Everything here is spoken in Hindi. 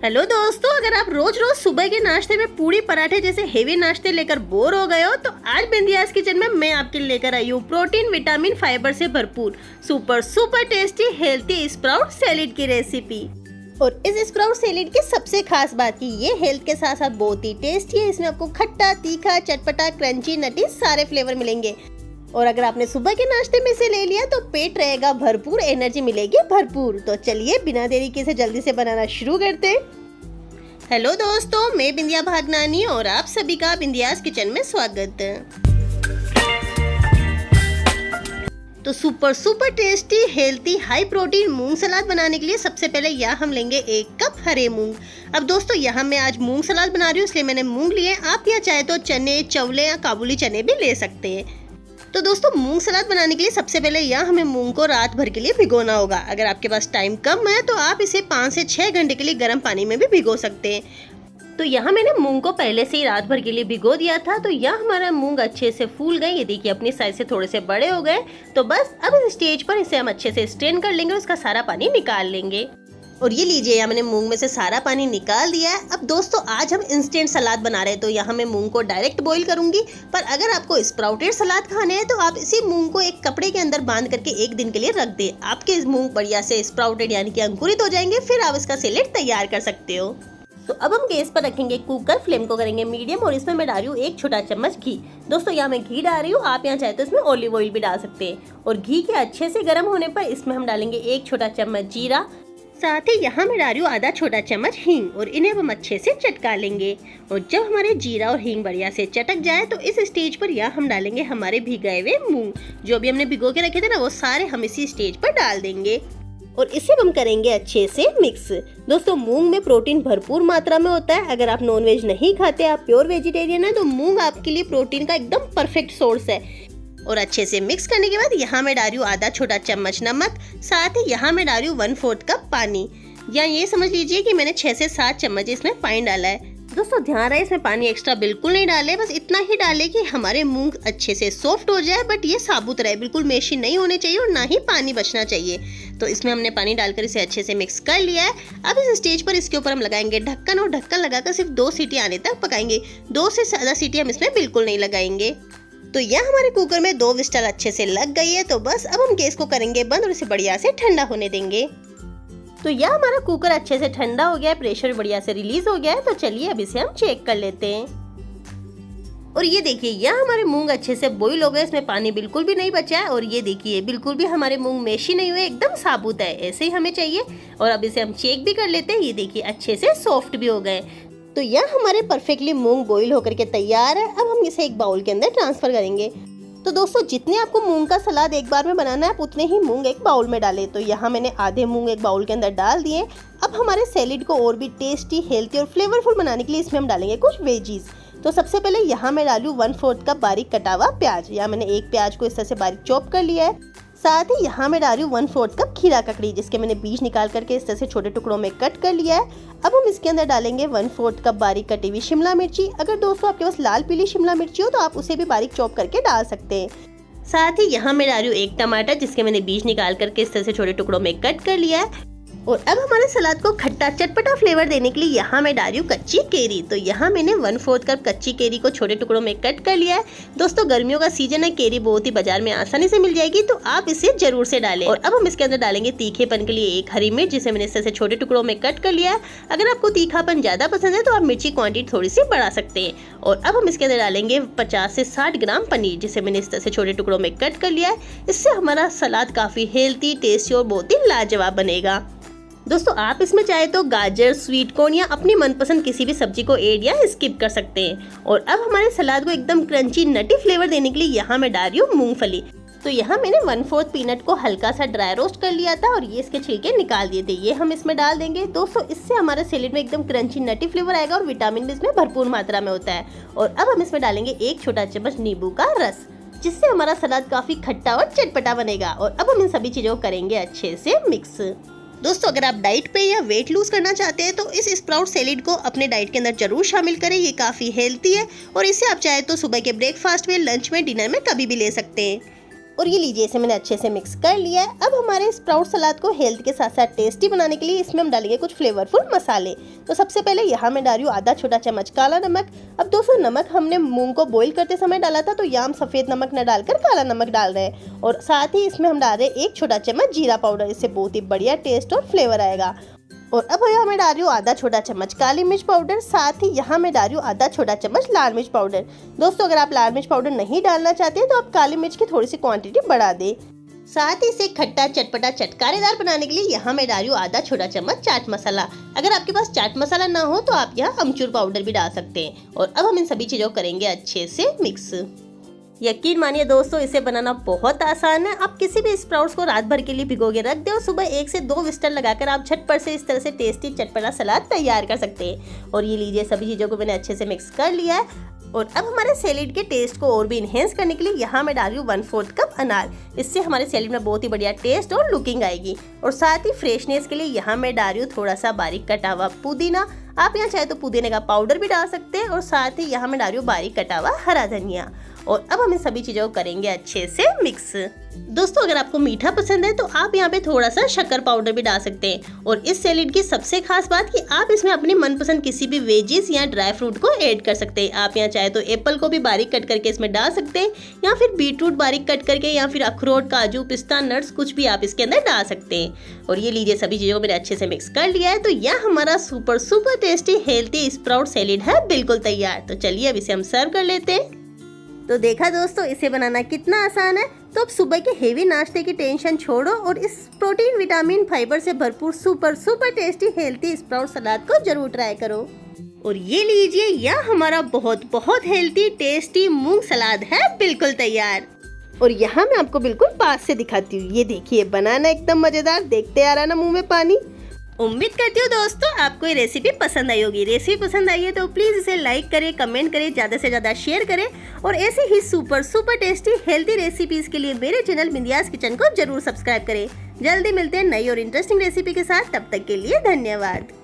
हेलो दोस्तों, अगर आप रोज रोज सुबह के नाश्ते में पूरी पराठे जैसे हेवी नाश्ते लेकर बोर हो गए हो तो आज बिंदियास किचन में मैं आपके लिए लेकर आई हूँ प्रोटीन, विटामिन, फाइबर से भरपूर super tasty healthy sprout salad की रेसिपी। और इस स्प्राउट सैलेड की सबसे खास बात की ये हेल्थ के साथ साथ बहुत ही टेस्टी है। इसमें आपको खट्टा, तीखा, चटपटा, क्रंची, नटी सारे फ्लेवर मिलेंगे। और अगर आपने सुबह के नाश्ते में से ले लिया तो पेट रहेगा भरपूर, एनर्जी मिलेगी भरपूर। तो चलिए बिना देरी के इसे जल्दी से बनाना शुरू करते हैं। हेलो दोस्तों, मैं बिंदिया भागनानी और आप सभी का बिंदियास किचन में स्वागत है। तो super tasty healthy high protein मूंग सलाद बनाने के लिए सबसे पहले यहाँ हम लेंगे 1 कप हरे मूंग। अब दोस्तों यहाँ मैं आज मूंग सलाद बना रही हूँ इसलिए मैंने मूंग लिए। आप यहाँ चाहे तो चने, चवले या काबुली चने भी ले सकते हैं। तो दोस्तों मूंग सलाद बनाने के लिए सबसे पहले यहाँ हमें मूंग को रात भर के लिए भिगोना होगा। अगर आपके पास टाइम कम है तो आप इसे 5 से 6 घंटे के लिए गर्म पानी में भी भिगो सकते हैं। तो यहाँ मैंने मूंग को पहले से ही रात भर के लिए भिगो दिया था। तो यहाँ हमारा मूंग अच्छे से फूल गए, ये देखिए अपनी साइज से थोड़े से बड़े हो गए। तो बस अब इस स्टेज पर इसे हम अच्छे से स्ट्रेन कर लेंगे और उसका सारा पानी निकाल लेंगे। और ये लीजिए यहाँ मैंने मूंग में से सारा पानी निकाल दिया है। अब दोस्तों आज हम इंस्टेंट सलाद बना रहे हैं तो यहाँ मैं मूंग को डायरेक्ट बॉईल करूंगी। पर अगर आपको स्प्राउटेड सलाद खाने हैं तो आप इसी मूंग को एक कपड़े के अंदर बांध करके 1 दिन के लिए रख दे। आपके मूंग बढ़िया से स्प्राउटेड यानी कि अंकुरित हो जाएंगे, फिर आप इसका सैलेड तैयार कर सकते हो। तो अब हम गैस पर रखेंगे कुकर, फ्लेम को करेंगे मीडियम और इसमें मैं डाल रही हूँ 1 छोटा चम्मच घी। दोस्तों यहाँ मैं घी डाल रही हूँ, आप यहाँ चाहे तो इसमें ऑलिव ऑयल भी डाल सकते हैं। और घी के अच्छे से गर्म होने पर इसमें हम डालेंगे 1 छोटा चम्मच जीरा, साथ ही यहाँ मैं डाल रही हूँ आधा छोटा चम्मच हींग और इन्हें हम अच्छे से चटका लेंगे। और जब हमारे जीरा और हींग बढ़िया से चटक जाए तो इस स्टेज पर यहाँ हम डालेंगे हमारे भिगाए हुए मूंग। जो भी हमने भिगो के रखे थे ना वो सारे हम इसी स्टेज पर डाल देंगे और इसे हम करेंगे अच्छे से मिक्स। दोस्तों मूंग में प्रोटीन भरपूर मात्रा में होता है। अगर आप नॉनवेज नहीं खाते, आप प्योर वेजिटेरियन है तो मूंग आपके लिए प्रोटीन का एकदम परफेक्ट सोर्स है। और अच्छे से मिक्स करने के बाद यहाँ मैं डाल रही हूँ आधा छोटा चम्मच नमक, साथ ही यहाँ मैं डाल रही हूँ 1/4 कप पानी। या ये समझ लीजिए कि मैंने 6 से 7 चम्मच इसमें पानी डाला है। दोस्तों ध्यान रहे इसमें पानी एक्स्ट्रा बिल्कुल नहीं डाले, बस इतना ही डाले कि हमारे मूंग अच्छे से सॉफ्ट हो जाए, बट ये साबुत रहे, बिल्कुल मेशी नहीं होने चाहिए और ना ही पानी बचना चाहिए। तो इसमें हमने पानी डालकर इसे अच्छे से मिक्स कर लिया है। अब इस स्टेज पर इसके ऊपर हम लगाएंगे ढक्कन और ढक्कन लगाकर सिर्फ 2 सीटी आने तक पकाएंगे। 2 से ज़्यादा सीटी हम इसमें बिल्कुल नहीं लगाएंगे। तो यह हमारे कुकर में 2 विस्टल अच्छे से लग गई है। तो बस अब हम गैस को करेंगे बंद और इसे बढ़िया से ठंडा होने देंगे। तो यह हमारा कुकर अच्छे से ठंडा हो गया है, प्रेशर बढ़िया से रिलीज हो गया है। तो चलिए अब इसे हम चेक कर लेते हैं। और ये देखिए यह हमारे मूंग अच्छे से बॉईल हो गए, इसमें पानी बिल्कुल भी नहीं बचा है। और ये देखिए बिल्कुल भी हमारे मूंग मेशी नहीं हुए, एकदम साबुत है, ऐसे ही हमें चाहिए। और अब इसे हम चेक भी कर लेते हैं। ये देखिए अच्छे से सॉफ्ट भी हो गए। तो यह हमारे परफेक्टली मूंग बॉईल होकर के तैयार है। अब हम इसे एक बाउल के अंदर ट्रांसफर करेंगे। तो दोस्तों जितने आपको मूंग का सलाद एक बार में बनाना है आप उतने ही मूंग एक बाउल में डालें। तो यहाँ मैंने आधे मूंग एक बाउल के अंदर डाल दिए। अब हमारे सैलेड को और भी टेस्टी, हेल्थी और फ्लेवरफुल बनाने के लिए इसमें हम डालेंगे कुछ वेजीज। तो सबसे पहले यहाँ मैं डालूँ 1/4 कप बारीक कटा हुआ प्याज। यहाँ मैंने एक प्याज को इस तरह से बारीक चॉप कर लिया है। साथ ही यहाँ मैं डाल रही हूँ 1/4 कप खीरा ककड़ी, जिसके मैंने बीज निकाल करके इस तरह से छोटे टुकड़ों में कट कर लिया है। अब हम इसके अंदर डालेंगे 1/4 कप बारीक कटी हुई शिमला मिर्ची। अगर दोस्तों आपके पास लाल पीली शिमला मिर्ची हो तो आप उसे भी बारीक चॉप करके डाल सकते हैं। साथ ही यहाँ मैं डाल रही हूँ 1 टमाटर, जिसके मैंने बीज निकाल करके इस तरह से छोटे टुकड़ों में कट कर लिया है। और अब हमारे सलाद को खट्टा चटपटा फ्लेवर देने के लिए यहाँ मैं डाल रही हूँ कच्ची केरी। तो यहाँ मैंने 1/4 कप कच्ची केरी को छोटे टुकड़ों में कट कर लिया है। दोस्तों गर्मियों का सीजन है, केरी बहुत ही बाजार में आसानी से मिल जाएगी, तो आप इसे जरूर से डालें। और अब हम इसके अंदर डालेंगे तीखेपन के लिए 1 हरी मिर्च, जिसे मैंने इस तरह से छोटे टुकड़ों में कट कर लिया है। अगर आपको तीखापन ज्यादा पसंद है तो आप मिर्ची क्वांटिटी थोड़ी सी बढ़ा सकते हैं। और अब हम इसके अंदर डालेंगे 50 से 60 ग्राम पनीर, जिसे मैंने इस तरह से छोटे टुकड़ों में कट कर लिया है। इससे हमारा सलाद काफी हेल्थी, टेस्टी और बहुत ही लाजवाब बनेगा। दोस्तों आप इसमें चाहे तो गाजर, स्वीट कॉर्न या अपनी मनपसंद किसी भी सब्जी को ऐड या स्किप कर सकते हैं। और अब हमारे सलाद को एकदम क्रंची, नटी फ्लेवर देने के लिए यहाँ मैं डाल रही हूँ मूंगफली। तो यहाँ मैंने 1/4 पीनट को हल्का सा ड्राई रोस्ट कर लिया था और ये इसके छिलके निकाल दिए थे, ये हम इसमें डाल देंगे। दोस्तों इससे हमारे सैलेड में एकदम क्रंची, नटी फ्लेवर आएगा और विटामिन भी इसमें भरपूर मात्रा में होता है। और अब हम इसमें डालेंगे 1 छोटा चम्मच नींबू का रस, जिससे हमारा सलाद काफी खट्टा और चटपटा बनेगा। और अब हम इन सभी चीजों को करेंगे अच्छे से मिक्स। दोस्तों अगर आप डाइट पे या वेट लूज करना चाहते हैं तो इस स्प्राउट सैलेड को अपने डाइट के अंदर जरूर शामिल करें। ये काफी हेल्थी है और इसे आप चाहे तो सुबह के ब्रेकफास्ट में, लंच में, डिनर में कभी भी ले सकते हैं। और ये लीजिए, इसे मैंने अच्छे से मिक्स कर लिया है। अब हमारे स्प्राउट सलाद को हेल्थ के साथ साथ टेस्टी बनाने के लिए इसमें हम डालेंगे कुछ फ्लेवरफुल मसाले। तो सबसे पहले यहाँ मैं डाल रही हूँ आधा छोटा चम्मच काला नमक। अब दोस्तों, नमक हमने मूंग को बॉईल करते समय डाला था, तो यहाँ हम सफ़ेद नमक न डालकर काला नमक डाल रहे हैं। और साथ ही इसमें हम डाल रहे हैं 1 छोटा चम्मच जीरा पाउडर। इससे बहुत ही बढ़िया टेस्ट और फ्लेवर आएगा। और अब यहाँ मैं डाल रही हूँ आधा छोटा चम्मच काली मिर्च पाउडर। साथ ही यहाँ मैं डाल रही हूँ आधा छोटा चम्मच लाल मिर्च पाउडर। दोस्तों, अगर आप लाल मिर्च पाउडर नहीं डालना चाहते हैं तो आप काली मिर्च की थोड़ी सी क्वांटिटी बढ़ा दें। साथ ही इसे खट्टा चटपटा चटकारेदार बनाने के लिए यहाँ मैं डाल रही हूँ आधा छोटा चम्मच चाट मसाला। अगर आपके पास चाट मसाला ना हो तो आप यहाँ अमचूर पाउडर भी डाल सकते हैं। और अब हम इन सभी चीज़ों को करेंगे अच्छे से मिक्स। यकीन मानिए दोस्तों, इसे बनाना बहुत आसान है। आप किसी भी स्प्राउट्स को रात भर के लिए भिगो के रख दे और सुबह 1 से 2 विस्टल लगाकर आप झटपट से इस तरह से टेस्टी चटपटा सलाद तैयार कर सकते हैं। और ये लीजिए, सभी चीज़ों को मैंने अच्छे से मिक्स कर लिया है। और अब हमारे सैलेड के टेस्ट को और भी इन्हेंस करने के लिए यहाँ मैं डाल रही हूँ 1/4 कप अनार। इससे हमारे सैलेड में बहुत ही बढ़िया टेस्ट और लुकिंग आएगी। और साथ ही फ्रेशनेस के लिए यहाँ मैं डाल रही हूँ थोड़ा सा बारीक कटा हुआ पुदीना। आप यहाँ चाहे तो पुदीने का पाउडर भी डाल सकते हैं। और साथ ही यहाँ मैं डाल रही हूँ बारीक कटा हुआ हरा धनिया। और अब हम इन सभी चीज़ों को करेंगे अच्छे से मिक्स। दोस्तों, अगर आपको मीठा पसंद है तो आप यहाँ पे थोड़ा सा शक्कर पाउडर भी डाल सकते हैं। और इस सैलेड की सबसे खास बात कि आप इसमें अपनी मनपसंद किसी भी वेजिस या ड्राई फ्रूट को ऐड कर सकते हैं। आप यहाँ चाहे तो एप्पल को भी बारीक कट करके इसमें डाल सकते हैं, या फिर बीटरूट बारीक कट करके, या फिर अखरोट, काजू, पिस्ता, नट्स कुछ भी आप इसके अंदर डाल सकते हैं। और ये लीजिए, सभी चीज़ों को मैंने अच्छे से मिक्स कर लिया है। तो यह हमारा super tasty healthy sprout salad है बिल्कुल तैयार। तो चलिए अब इसे हम सर्व कर लेते हैं। तो देखा दोस्तों, इसे बनाना कितना आसान है। तो अब सुबह के हेवी नाश्ते की टेंशन छोड़ो और इस प्रोटीन, विटामिन, फाइबर से भरपूर सुपर टेस्टी हेल्थी स्प्राउट सलाद को जरूर ट्राई करो। और ये लीजिए, यह हमारा बहुत हेल्थी टेस्टी मूंग सलाद है बिल्कुल तैयार। और यहाँ मैं आपको बिल्कुल पास से दिखाती हूँ। ये देखिए, बनाना एकदम मजेदार, देखते आ रहा ना मुंह में पानी। उम्मीद करती हूँ दोस्तों आपको ये रेसिपी पसंद आई होगी। रेसिपी पसंद आई है तो प्लीज़ इसे लाइक करें, कमेंट करें, ज़्यादा से ज़्यादा शेयर करें। और ऐसे ही सुपर टेस्टी हेल्थी रेसिपीज़ के लिए मेरे चैनल बिंदियास किचन को जरूर सब्सक्राइब करें। जल्दी मिलते हैं नई और इंटरेस्टिंग रेसिपी के साथ। तब तक के लिए धन्यवाद।